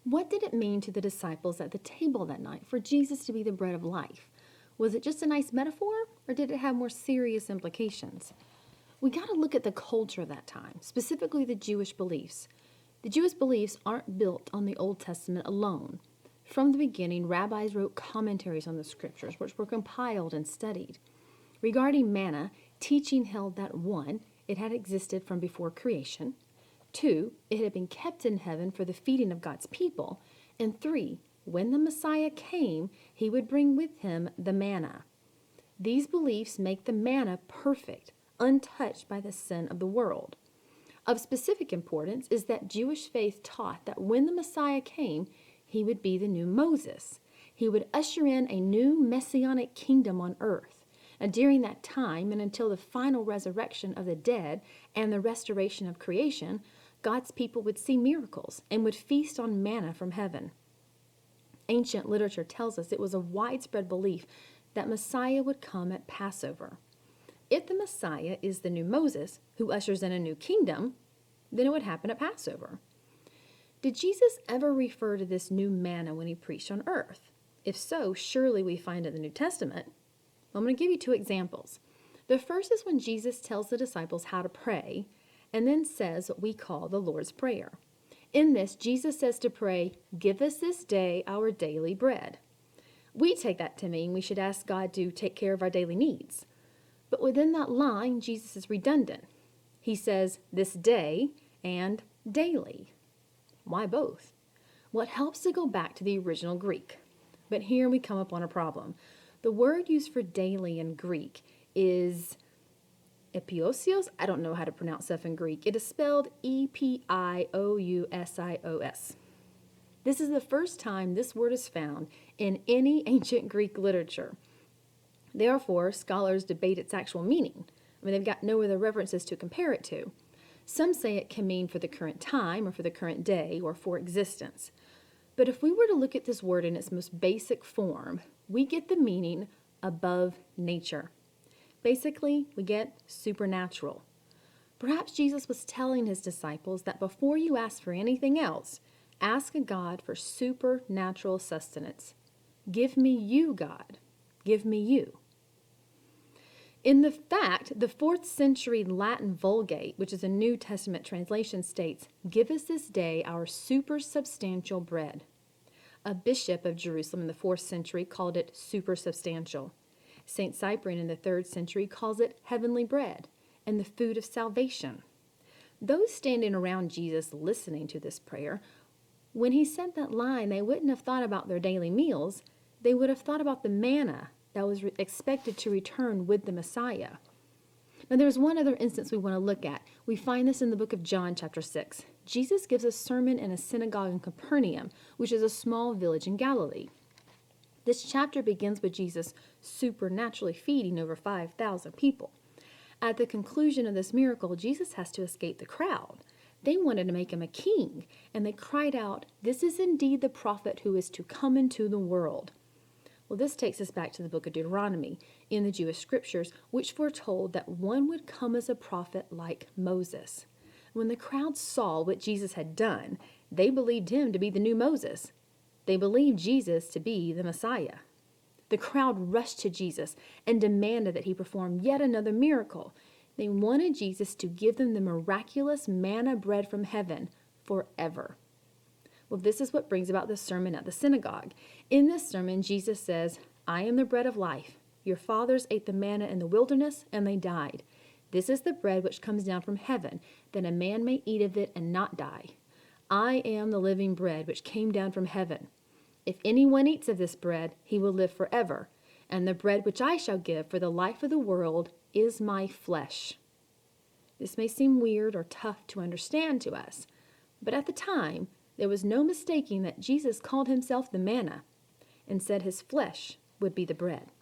What did it mean to the disciples at the table that night for Jesus to be the bread of life? Was it just a nice metaphor, or did it have more serious implications? We got to look at the culture of that time, specifically the Jewish beliefs. The Jewish beliefs aren't built on the Old Testament alone. From the beginning, rabbis wrote commentaries on the scriptures, which were compiled and studied. Regarding manna, teaching held that 1, it had existed from before creation; 2, it had been kept in heaven for the feeding of God's people; and 3, when the Messiah came, he would bring with him the manna. These beliefs make the manna perfect, untouched by the sin of the world. Of specific importance is that Jewish faith taught that when the Messiah came, he would be the new Moses. He would usher in a new messianic kingdom on earth. And during that time, and until the final resurrection of the dead and the restoration of creation, God's people would see miracles and would feast on manna from heaven. Ancient literature tells us it was a widespread belief that Messiah would come at Passover. If the Messiah is the new Moses, who ushers in a new kingdom, then it would happen at Passover. Did Jesus ever refer to this new manna when he preached on earth? If so, surely we find it in the New Testament. I'm going to give you 2 examples. The first is when Jesus tells the disciples how to pray, and then says what we call the Lord's Prayer. In this, Jesus says to pray, "Give us this day our daily bread." We take that to mean we should ask God to take care of our daily needs. But within that line, Jesus is redundant. He says, "this day" and "daily." Why both? Well, it helps to go back to the original Greek. But here we come upon a problem. The word used for daily in Greek is epiosios. I don't know how to pronounce stuff in Greek. It is spelled Epiousios. This is the first time this word is found in any ancient Greek literature. Therefore, scholars debate its actual meaning. They've got no other references to compare it to. Some say it can mean for the current time, or for the current day, or for existence. But if we were to look at this word in its most basic form, we get the meaning above nature. Basically, we get supernatural. Perhaps Jesus was telling his disciples that before you ask for anything else, ask God for supernatural sustenance. Give me you, God. Give me you. In the 4th century Latin Vulgate, which is a New Testament translation, states, "Give us this day our supersubstantial bread." A bishop of Jerusalem in the 4th century called it supersubstantial. St. Cyprian in the 3rd century calls it heavenly bread and the food of salvation. Those standing around Jesus listening to this prayer, when he said that line, they wouldn't have thought about their daily meals. They would have thought about the manna that was expected to return with the Messiah. Now, there's one other instance we want to look at. We find this in the book of John, chapter 6. Jesus gives a sermon in a synagogue in Capernaum, which is a small village in Galilee. This chapter begins with Jesus supernaturally feeding over 5,000 people. At the conclusion of this miracle, Jesus has to escape the crowd. They wanted to make him a king, and they cried out, "This is indeed the prophet who is to come into the world." Well, this takes us back to the book of Deuteronomy in the Jewish scriptures, which foretold that one would come as a prophet like Moses. When the crowd saw what Jesus had done, they believed him to be the new Moses. They believed Jesus to be the Messiah. The crowd rushed to Jesus and demanded that he perform yet another miracle. They wanted Jesus to give them the miraculous manna bread from heaven forever. Well, this is what brings about the sermon at the synagogue. In this sermon, Jesus says, "I am the bread of life. Your fathers ate the manna in the wilderness, and they died. This is the bread which comes down from heaven, that a man may eat of it and not die. I am the living bread which came down from heaven. If anyone eats of this bread, he will live forever. And the bread which I shall give for the life of the world is my flesh." This may seem weird or tough to understand to us, but at the time, there was no mistaking that Jesus called himself the manna and said his flesh would be the bread.